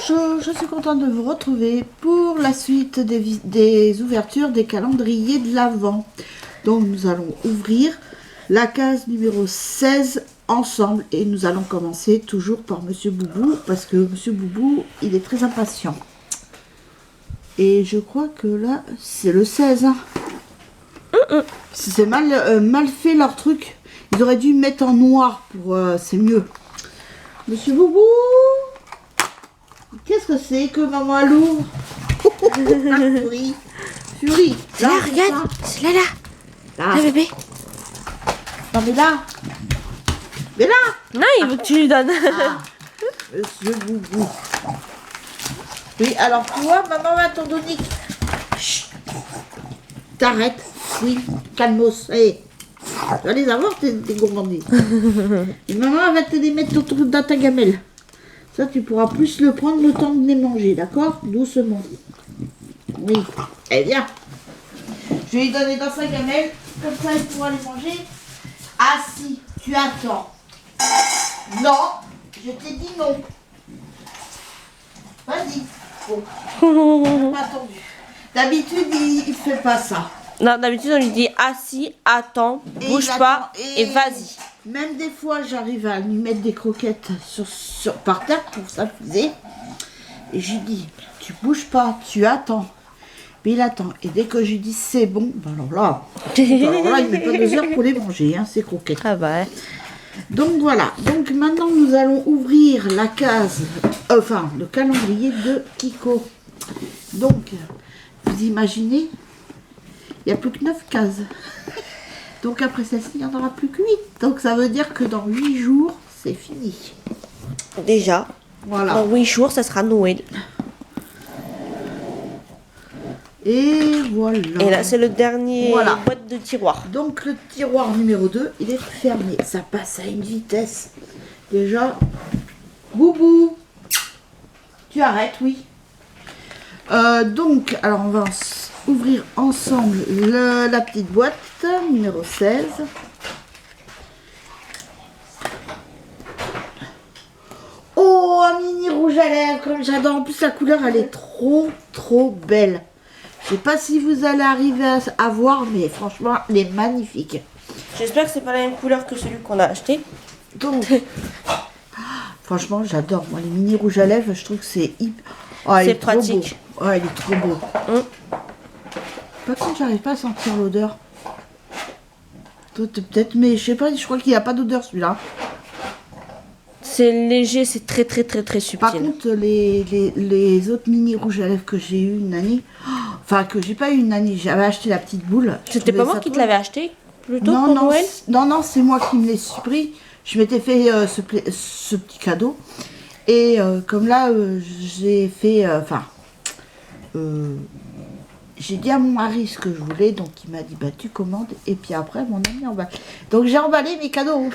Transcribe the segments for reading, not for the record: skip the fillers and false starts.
Bonjour, je suis contente de vous retrouver pour la suite des ouvertures des calendriers de l'Avent. Donc nous allons ouvrir la case numéro 16 ensemble et nous allons commencer toujours par Monsieur Boubou parce que Monsieur Boubou il est très impatient. Et je crois que là c'est le 16. Hein. C'est mal fait leur truc. Ils auraient dû mettre en noir pour c'est mieux. Monsieur Boubou, qu'est-ce que c'est que maman elle ouvre? Furie. Furie. Là, regarde, c'est là. Là. Là, bébé. Non mais là. Mais là. Non, il veut que tu lui donnes. Ah. Monsieur Boubou. Oui, alors tu vois, maman va t'en donner. Chut. T'arrêtes. Oui, calmos. Allez. Tu vas les avoir, tes gourmandises. Et maman elle va te les mettre autour dans ta gamelle. Ça, tu pourras plus le prendre le temps de les manger, d'accord? Doucement. Oui. Eh bien. Je vais lui donner dans sa gamelle. Comme ça, il pourra les manger. Assis. Tu attends. Non. Je t'ai dit non. Vas-y. Bon. On n'a pas attendu. D'habitude, il fait pas ça. Non, d'habitude, on lui dit assis, attends, bouge pas et vas-y. Même des fois, j'arrive à lui mettre des croquettes par terre pour s'amuser. Et je lui dis, tu bouges pas, tu attends. Mais il attend. Et dès que je lui dis, c'est bon, ben alors là, il met pas 2 heures pour les manger, hein, ces croquettes. Ah bah. Donc voilà. Donc maintenant, nous allons ouvrir la case, le calendrier de Kiko. Donc, vous imaginez, il n'y a plus que 9 cases. Donc après celle-ci, il n'y en aura plus que 8. Donc ça veut dire que dans 8 jours, c'est fini. Déjà, Voilà. dans 8 jours, ça sera Noël. Et voilà. Et là, c'est le dernier boîte de tiroir. Donc le tiroir numéro 2, il est fermé. Ça passe à une vitesse. Déjà, Boubou, tu arrêtes, oui. Donc, alors on va ouvrir ensemble la petite boîte numéro 16. Oh, un mini rouge à lèvres, comme j'adore. En plus, la couleur, elle est trop belle. Je sais pas si vous allez arriver à voir, mais franchement, elle est magnifique. J'espère que c'est pas la même couleur que celui qu'on a acheté. Donc, franchement, j'adore. Moi, les mini rouges à lèvres, je trouve que c'est hyper... Oh, c'est pratique. Oh, il est trop beau. Par contre, j'arrive pas à sentir l'odeur. Peut-être, mais je sais pas, je crois qu'il n'y a pas d'odeur celui-là. C'est léger, c'est très subtil. Par contre, les autres mini rouges à lèvres que j'ai eu une année, enfin que j'ai pas eu une année, j'avais acheté la petite boule. C'était pas moi qui te l'avais acheté plutôt pour Noël? Non, c'est moi qui me l'ai pris. Je m'étais fait ce petit cadeau. Et comme là, j'ai fait, j'ai dit à mon mari ce que je voulais, donc il m'a dit bah tu commandes et puis après mon ami emballe. Donc j'ai emballé mes cadeaux.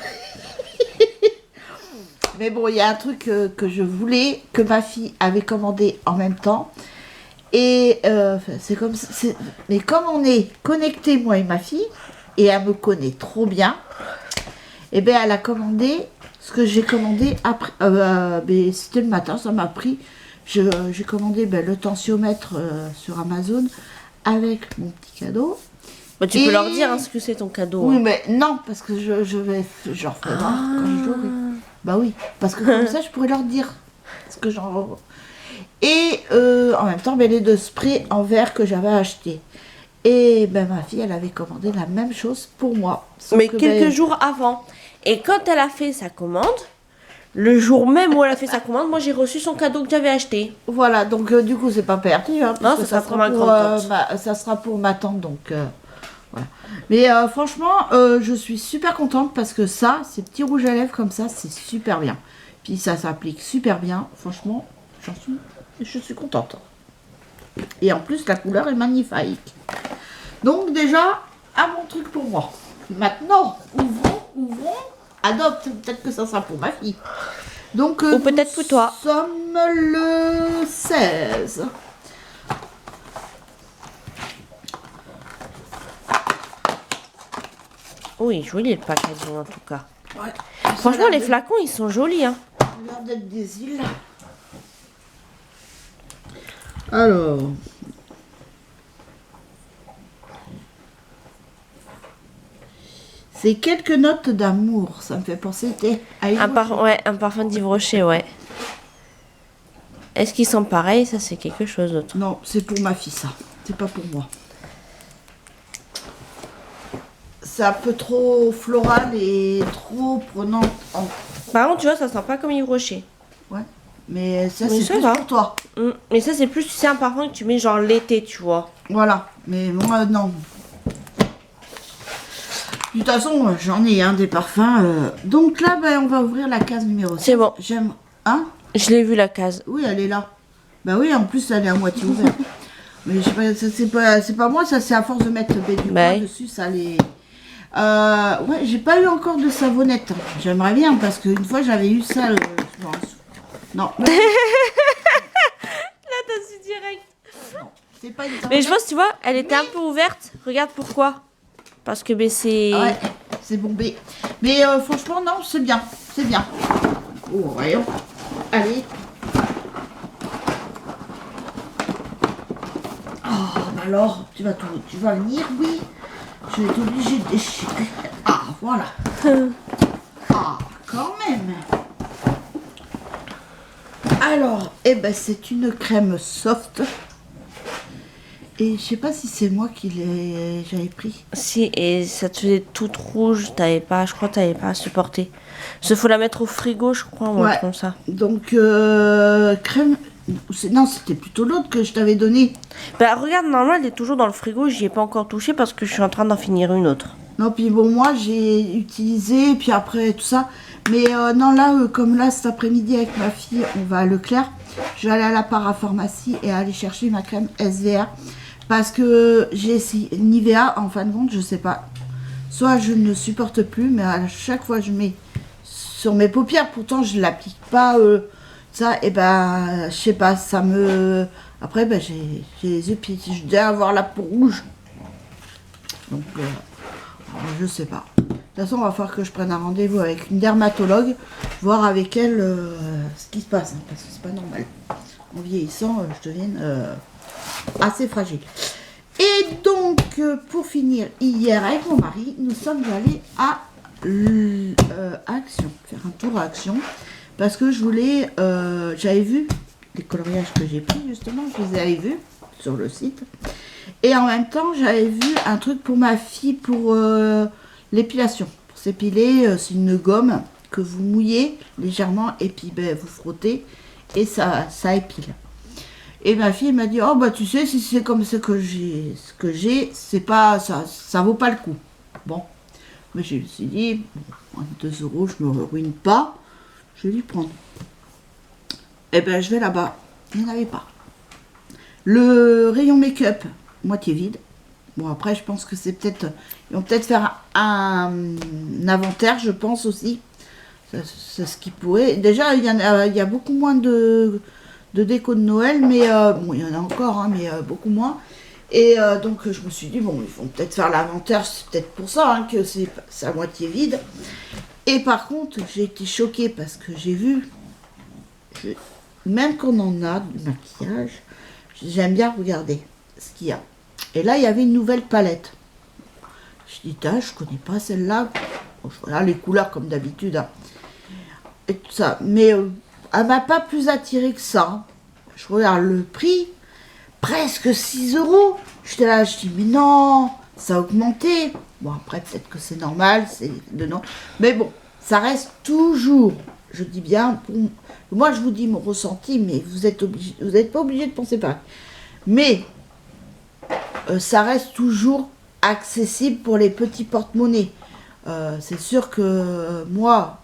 Mais bon, il y a un truc que je voulais, que ma fille avait commandé en même temps. Et c'est comme ça. Mais comme on est connectés, moi et ma fille, et elle me connaît trop bien, et bien elle a commandé ce que j'ai commandé après. C'était le matin, ça m'a pris. J'ai commandé le tensiomètre sur Amazon avec mon petit cadeau. Bah, tu peux leur dire ce que c'est ton cadeau. Oui, mais non, parce que je vais genre quand je l'aurai. Bah oui, parce que comme ça, je pourrais leur dire ce que j'en... Et en même temps, les 2 sprays en verre que j'avais achetés. Et ma fille, elle avait commandé la même chose pour moi. Mais quelques jours avant. Et quand elle a fait sa commande, le jour même où elle a fait sa commande, moi j'ai reçu son cadeau que j'avais acheté. Voilà, donc du coup, c'est pas perdu. Hein, non, ça sera pour ça sera pour ma tante, donc... Voilà. Mais franchement, je suis super contente parce que ça, ces petits rouges à lèvres comme ça, c'est super bien. Puis ça s'applique super bien. Franchement, je suis contente. Et en plus, la couleur est magnifique. Donc déjà, un bon truc pour moi. Maintenant, ouvrons, adopte. Peut-être que ça sera pour ma fille. Donc, ou peut-être pour toi. Nous sommes le 16. Oui, joli le packaging en tout cas. Ouais. Franchement, les flacons, ils sont jolis. Hein. Ça a l'air d'être des îles. Alors. C'est quelques notes d'amour. Ça me fait penser à une Un parfum d'Yves Rocher, ouais. Est-ce qu'ils sont pareils? Ça, c'est quelque chose d'autre. Non, c'est pour ma fille, ça. C'est pas pour moi. C'est un peu trop floral et trop prenant. Par contre, tu vois, ça sent pas comme Yves Rocher. Ouais. Mais ça, Mais c'est ça plus va. pour toi. Mais ça, c'est plus, c'est un parfum que tu mets genre l'été, tu vois. Voilà. Mais moi, non. De toute façon, j'en ai des parfums. Donc là, ben, on va ouvrir la case numéro 6. C'est bon. J'aime. Hein? Je l'ai vu la case. Oui, elle est là. Bah oui, en plus, elle est à moitié ouverte. Mais je sais pas, ça, c'est pas moi, ça c'est à force de mettre du bois dessus, ça les. Ouais, j'ai pas eu encore de savonnette. J'aimerais bien parce qu'une fois j'avais eu ça. Non. Là, t'as su direct. Non, c'est pas une savonnette. Mais je pense, tu vois, elle était un peu ouverte. Regarde pourquoi. Parce que ben, c'est. Ouais, c'est bombé. Mais franchement, non, c'est bien. C'est bien. Oh, voyons. Allez. Oh, alors, tu vas venir, oui. Je vais être obligée de déchirer. Ah, voilà. Ah, quand même. Alors, eh ben, c'est une crème soft. Et je sais pas si c'est moi qui j'avais pris. Si, et ça te faisait toute rouge. Je crois que t'avais pas à supporter. Il faut la mettre au frigo, je crois, ou un truc comme ça. Donc, crème. Non, c'était plutôt l'autre que je t'avais donné. Bah, regarde, normalement, elle est toujours dans le frigo. J'y ai pas encore touché parce que je suis en train d'en finir une autre. Non, puis bon, moi, j'ai utilisé, puis après, tout ça. Mais non, là, comme là, cet après-midi, avec ma fille, on va à Leclerc. Je vais aller à la parapharmacie et aller chercher ma crème SVR. Parce que j'ai essayé Nivea, en fin de compte, je sais pas. Soit je ne supporte plus, mais à chaque fois, je mets sur mes paupières. Pourtant, je l'applique pas... ça, et ben, je sais pas, ça me... Après, ben, j'ai les yeux, puis je dois avoir la peau rouge. Donc, je sais pas. De toute façon, on va falloir que je prenne un rendez-vous avec une dermatologue, voir avec elle ce qui se passe, hein, parce que c'est pas normal. En vieillissant, je devienne assez fragile. Et donc, pour finir, hier, avec mon mari, nous sommes allés à Action, faire un tour à Action. Parce que je voulais, j'avais vu les coloriages que j'ai pris justement, je les avais vus sur le site. Et en même temps, j'avais vu un truc pour ma fille pour l'épilation. Pour s'épiler, c'est une gomme que vous mouillez légèrement et puis ben, vous frottez et ça épile. Et ma fille m'a dit, oh bah tu sais, si c'est comme ce que j'ai, c'est pas, ça vaut pas le coup. Bon, mais je me suis dit, 2 €, je me ruine pas. Je vais lui prendre. Eh ben, je vais là-bas. Il n'y en avait pas. Le rayon make-up, moitié vide. Bon, après, je pense que c'est peut-être... Ils vont peut-être faire un inventaire, je pense aussi. C'est ce qui pourrait... Déjà, il y a beaucoup moins de déco de Noël, mais... bon, il y en a encore, hein, mais beaucoup moins. Et donc, je me suis dit, bon, ils vont peut-être faire l'inventaire. C'est peut-être pour ça hein, que c'est à moitié vide. Et par contre, j'ai été choquée parce que j'ai vu, même quand on en a du maquillage, j'aime bien regarder ce qu'il y a. Et là, il y avait une nouvelle palette. Je dis, je connais pas celle-là. Bon, je regarde les couleurs comme d'habitude. Hein. Et tout ça. Mais elle m'a pas plus attirée que ça. Je regarde le prix, presque 6 €. J'étais là, je dis, mais non, ça a augmenté. Bon, après, peut-être que c'est normal, c'est de non. Mais bon, ça reste toujours, je dis bien, moi je vous dis mon ressenti, mais vous n'êtes pas obligé de penser pareil. Mais ça reste toujours accessible pour les petits porte-monnaies. C'est sûr que moi,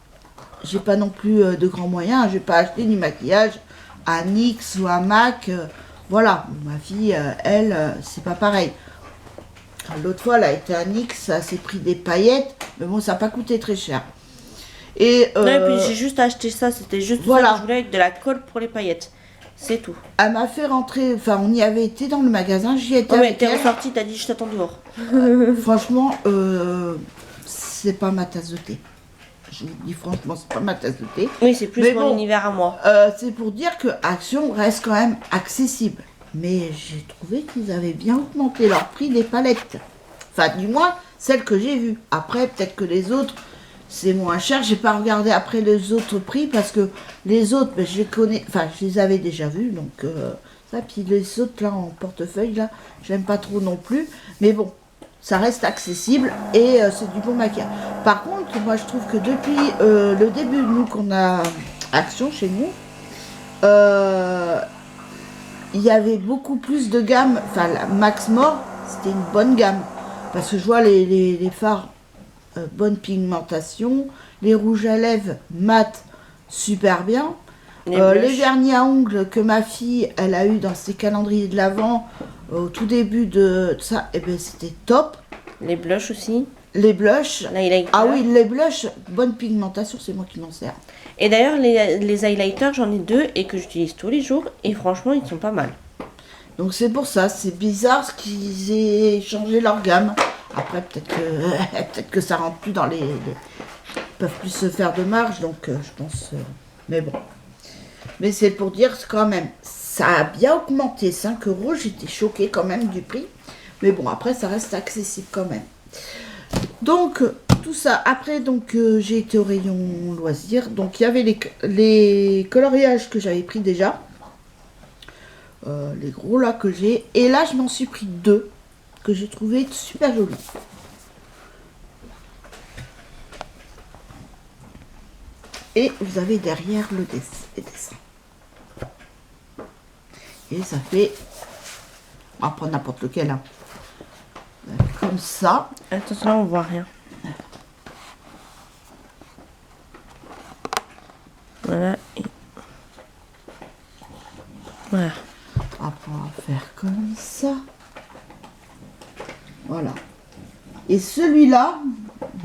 j'ai pas non plus de grands moyens, je vais pas acheter du maquillage à NYX ou à MAC. Voilà, ma fille, elle, c'est pas pareil. L'autre fois, elle a été à NYX, ça s'est pris des paillettes, mais bon, ça n'a pas coûté très cher. Et non, et puis j'ai juste acheté ça, c'était juste voilà. ça que je voulais avec de la colle pour les paillettes. C'est tout. Elle m'a fait rentrer, enfin, on y avait été dans le magasin, j'y étais avec t'es elle. ressortie, t'as dit je t'attends dehors. Franchement, c'est pas ma tasse de thé. Je vous dis franchement, c'est pas ma tasse de thé. Oui, c'est plus mais mon univers à moi. C'est pour dire que Action reste quand même accessible. Mais j'ai trouvé qu'ils avaient bien augmenté leur prix des palettes. Enfin, du moins, celles que j'ai vues. Après, peut-être que les autres, c'est moins cher. J'ai pas regardé après les autres prix parce que les autres, ben, je les connais. Enfin, je les avais déjà vus. Donc, ça. Puis les autres, là, en portefeuille, là, j'aime pas trop non plus. Mais bon, ça reste accessible et c'est du bon maquillage. Par contre, moi, je trouve que depuis le début, nous, qu'on a Action chez nous, il y avait beaucoup plus de gamme. Enfin, la Max More, c'était une bonne gamme. Parce que je vois les fards, bonne pigmentation. Les rouges à lèvres, mat, super bien. Les vernis à ongles que ma fille, elle a eu dans ses calendriers de l'Avent, au tout début de ça, et ben c'était top. Les blushs aussi. Les blushs. L'highlighter. Ah oui, les blushs, bonne pigmentation, c'est moi qui m'en sers. Et d'ailleurs, les highlighters, j'en ai 2 et que j'utilise tous les jours. Et franchement, ils sont pas mal. Donc c'est pour ça, c'est bizarre qu'ils aient changé leur gamme. Après, peut-être que ça rentre plus dans les... Ils peuvent plus se faire de marge, donc je pense... mais bon. Mais c'est pour dire quand même, ça a bien augmenté, 5 €. J'étais choquée quand même du prix. Mais bon, après, ça reste accessible quand même. Donc, tout ça. Après, donc, j'ai été au rayon loisirs. Donc, il y avait les coloriages que j'avais pris déjà. Les gros là que j'ai. Et là, je m'en suis pris 2 que j'ai trouvé super jolis. Et vous avez derrière les dessins. Et ça fait... On va prendre n'importe lequel. Hein. Comme ça. Attention, là, on voit rien. Voilà. Et... voilà. Après, on va faire comme ça. Voilà. Et celui-là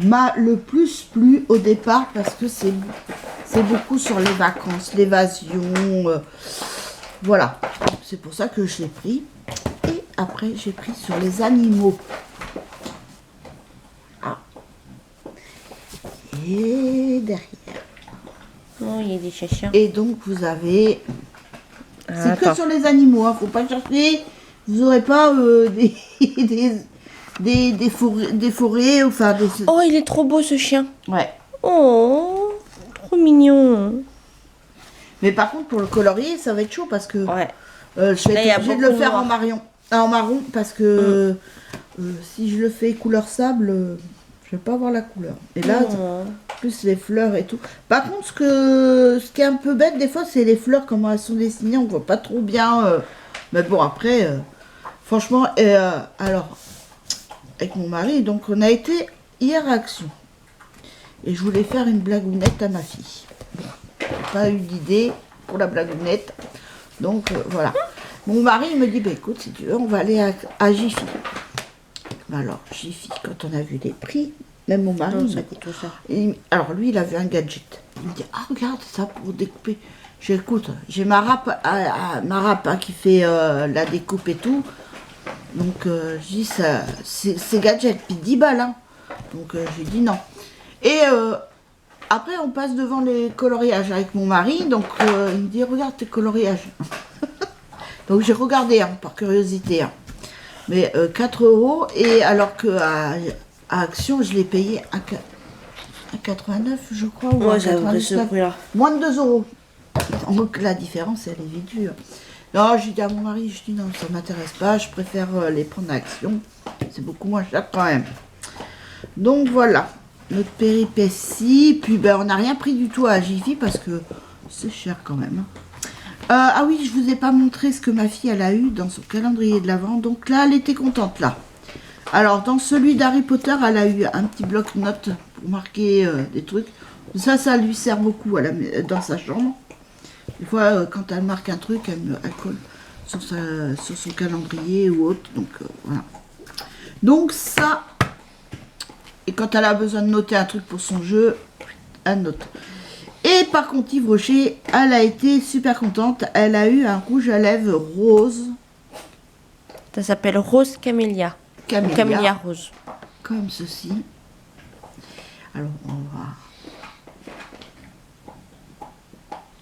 m'a le plus plu au départ parce que c'est beaucoup sur les vacances, l'évasion. Voilà. C'est pour ça que je l'ai pris. Et après, j'ai pris sur les animaux. Ah. Et derrière. Oh, il y a des chiens. Et donc, vous avez... c'est attends. que sur les animaux, hein. Faut pas chercher. Vous n'aurez pas des forêts, enfin des... Oh, il est trop beau ce chien. Ouais. Oh, trop mignon. Mais par contre, pour le colorier, ça va être chaud parce que Ouais. je vais Là, il y a être obligée de le beaucoup faire noir. en marron parce que si je le fais couleur sable, je vais pas avoir la couleur. Et là, Oh. plus les fleurs et tout. Par contre, ce qui est un peu bête des fois, c'est les fleurs, comment elles sont dessinées, on voit pas trop bien. Mais bon, après, franchement, alors, avec mon mari, donc on a été hier à Action. Et je voulais faire une blagounette à ma fille. Bon, j'ai pas eu d'idée pour la blagounette. Donc voilà. Mon mari il me dit, bah, écoute, si tu veux, on va aller à Jiffy. Bah, alors, Jiffy, quand on a vu les prix, même mon mari, il m'a dit, Tout ça. alors lui, il a vu un gadget. Il me dit, ah, regarde ça pour découper. J'écoute, j'ai ma râpe, hein, qui fait la découpe et tout. Donc, je dis, ça, c'est gadget, puis 10 balles. Hein. Donc, j'ai dit non. Et après, on passe devant les coloriages avec mon mari. Donc, il me dit, regarde tes coloriages. Donc, j'ai regardé, hein, par curiosité. Hein. Mais 4 €. Et alors qu'à Action, je l'ai payé à 89, je crois. Ou Ouais, à ça a pris ce 99. prix-là. Moins de 2 €. Donc, la différence, elle est vite vue. Non, j'ai dit à mon mari, je dis non, ça m'intéresse pas. Je préfère les prendre à Action. C'est beaucoup moins cher quand même. Donc, voilà. Notre péripétie. Puis, ben, on n'a rien pris du tout à Jiffy parce que c'est cher quand même. Ah oui, je vous ai pas montré ce que ma fille elle a eu dans son calendrier de l'Avent. Donc là, elle était contente là. Alors dans celui d'Harry Potter, elle a eu un petit bloc-notes pour marquer des trucs. Ça lui sert beaucoup dans sa chambre. Des fois, quand elle marque un truc, elle colle sur son calendrier ou autre. Donc voilà. Donc ça. Et quand elle a besoin de noter un truc pour son jeu, elle note. Et par contre, Yves Rocher, elle a été super contente. Elle a eu un rouge à lèvres rose. Ça s'appelle Rose Camélia. Camélia rose. Comme ceci. Alors, on va...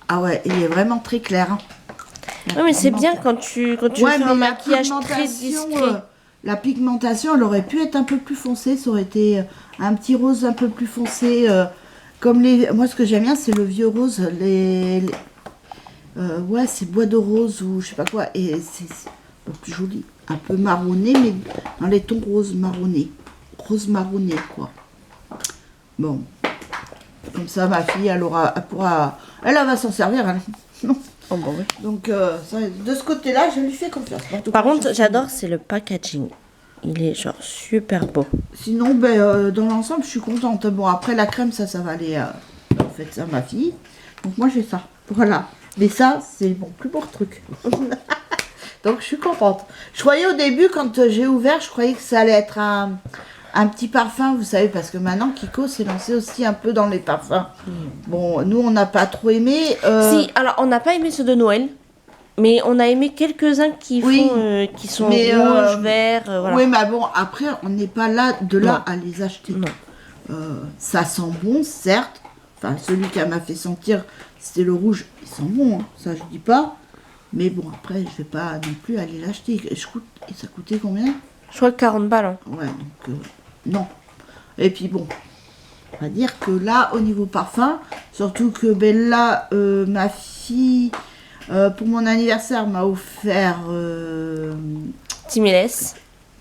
Ah ouais, il est vraiment très clair. Hein. Ouais, mais c'est bien quand tu veux Ouais, faire mais un la maquillage très pigmentation, discret. la pigmentation, elle aurait pu être un peu plus foncée. Ça aurait été un petit rose un peu plus foncé. Comme les... Moi, ce que j'aime bien, c'est le vieux rose. Ouais, c'est bois de rose ou je sais pas quoi. Et c'est un peu plus joli. Un peu marronné, mais dans les tons rose marronné. Rose marronné, quoi. Bon. Comme ça, ma fille, elle pourra... Elle va s'en servir, elle. Non. Oh, bah oui. Donc, de ce côté-là, je lui fais confiance. En tout Par cas, contre, j'adore, c'est le packaging. Il est genre super beau. Sinon, dans l'ensemble, je suis contente. Bon, après, la crème, ça va aller... en fait, ça, ma fille. Donc, moi, j'ai ça. Voilà. Mais ça, c'est mon plus beau truc. Donc, je suis contente. Je croyais au début, quand j'ai ouvert, je croyais que ça allait être un petit parfum, vous savez, parce que maintenant, Kiko s'est lancé aussi un peu dans les parfums. Bon, nous, on n'a pas trop aimé. Si, alors, on n'a pas aimé ceux de Noël. Mais on a aimé quelques-uns qui Oui, qui sont mais, rouges, verts, voilà. Oui, mais bon, après, on n'est pas là Non. à les acheter. Non. Ça sent bon, certes. Enfin, celui qui m'a fait sentir, c'était le rouge. Il sent bon, hein, ça je dis pas. Mais bon, après, je vais pas non plus aller l'acheter. Et ça coûtait combien? Je crois que 40 balles. Hein. Ouais, donc non. Et puis bon, on va dire que là, au niveau parfum, surtout que Bella, ma fille, pour mon anniversaire, m'a offert... Timiles.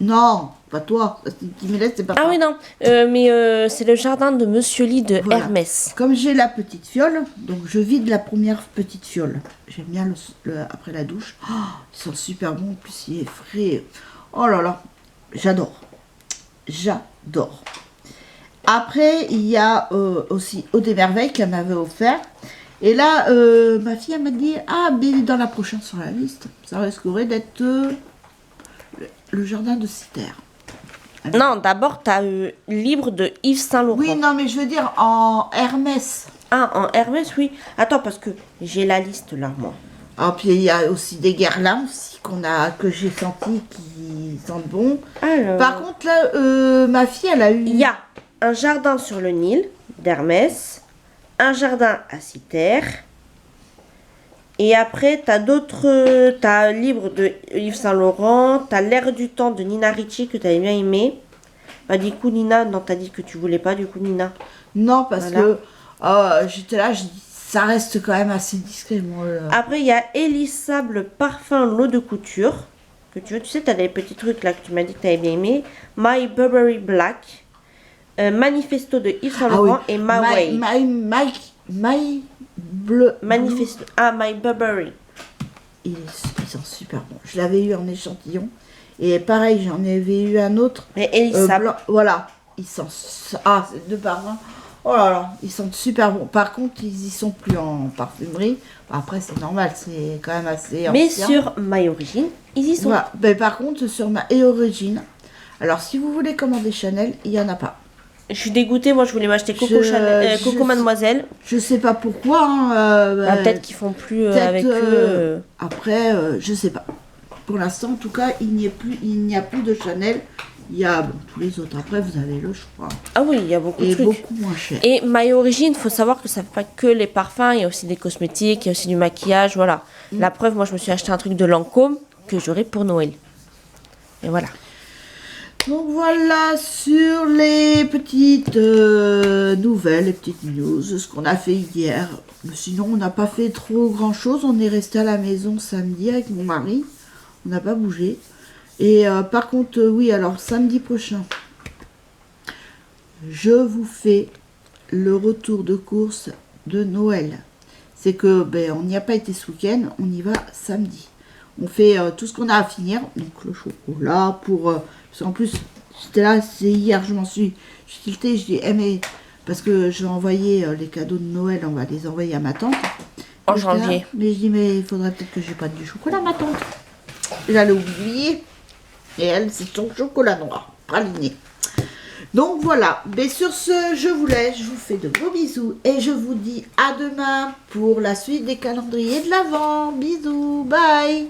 Non, pas toi. Timiles, c'est pas Ah toi. oui, non. Mais c'est le jardin de Monsieur Lee de Voilà. Hermès. Comme j'ai la petite fiole, donc je vide la première petite fiole. J'aime bien après la douche. Oh, il sent super bon, en plus il est frais. Oh là là, j'adore. J'adore. Après, il y a aussi Eau des Merveilles qu'elle m'avait offert. Et là, ma fille, elle m'a dit, ah, mais dans la prochaine sur la liste, ça risquerait d'être le jardin de Citer. Non, d'abord, t'as Libre de Yves Saint-Laurent. Oui, non, mais je veux dire en Hermès. Ah, en Hermès, oui. Attends, parce que j'ai la liste là, moi. Ah, puis il y a aussi des guerlins aussi que j'ai senti qui sentent bon. Alors, Par contre, là, ma fille, elle a eu... il y a un jardin sur le Nil d'Hermès, un jardin à Citer. Et après, t'as Libre de Yves Saint-Laurent, t'as L'air du temps de Nina Ricci que t'avais bien aimé. Bah, du coup, Nina, non, t'as dit que tu voulais pas, du coup, Nina. Non, parce Voilà. que j'étais là, je dis, ça reste quand même assez discret, moi. Après, il y a Élissable Parfum L'eau de couture. Que tu veux, tu sais, t'as des petits trucs là que tu m'as dit que t'avais bien aimé. My Burberry Black. Manifesto de Yves Saint Laurent et My Way. My bleu. Manifesto. Ah, My Burberry. Il sent super bon. Je l'avais eu en échantillon. Et pareil, j'en avais eu un autre. Mais Élissable. Blanc. Voilà. Il sent... Ah, c'est deux parfums. Oh là là, ils sentent super bon. Par contre, ils y sont plus en parfumerie. Après, c'est normal, c'est quand même assez Mais ancien. sur My Origin, ils y sont. Voilà. Ben, par contre, sur ma Origin, alors si vous voulez commander Chanel, il n'y en a pas. Je suis dégoûtée, moi je voulais m'acheter Coco, Coco Mademoiselle. Je sais pas pourquoi. Bah, peut-être qu'ils font plus peut-être, avec eux. Après, je sais pas. Pour l'instant, en tout cas, il n'y a plus de Chanel. Il y a tous les autres. Après, vous avez le choix. Ah oui, il y a beaucoup de Et trucs. beaucoup moins cher. Et My Origin, il faut savoir que ça fait pas que les parfums, il y a aussi des cosmétiques, il y a aussi du maquillage, voilà. La preuve, moi je me suis acheté un truc de Lancôme que j'aurai pour Noël. Et voilà. Donc voilà sur les petites nouvelles, les petites news, ce qu'on a fait hier. Mais sinon, on n'a pas fait trop grand chose. On est resté à la maison samedi avec mon mari. On n'a pas bougé. Et par contre, oui, alors samedi prochain, je vous fais le retour de course de Noël. C'est que on n'y a pas été ce week-end, on y va samedi. On fait tout ce qu'on a à finir, donc le chocolat pour... parce qu'en plus, j'étais là, c'est hier, je suis tiltée, je dis, mais... Parce que je vais envoyer les cadeaux de Noël, on va les envoyer à ma tante. En Et j'étais là, janvier. mais je dis, mais il faudrait peut-être que j'ai pas du chocolat, ma tante. J'allais oublier. Et elle, c'est son chocolat noir, praliné. Donc voilà, mais sur ce, je vous laisse, je vous fais de gros bisous et je vous dis à demain pour la suite des calendriers de l'Avent. Bisous, bye.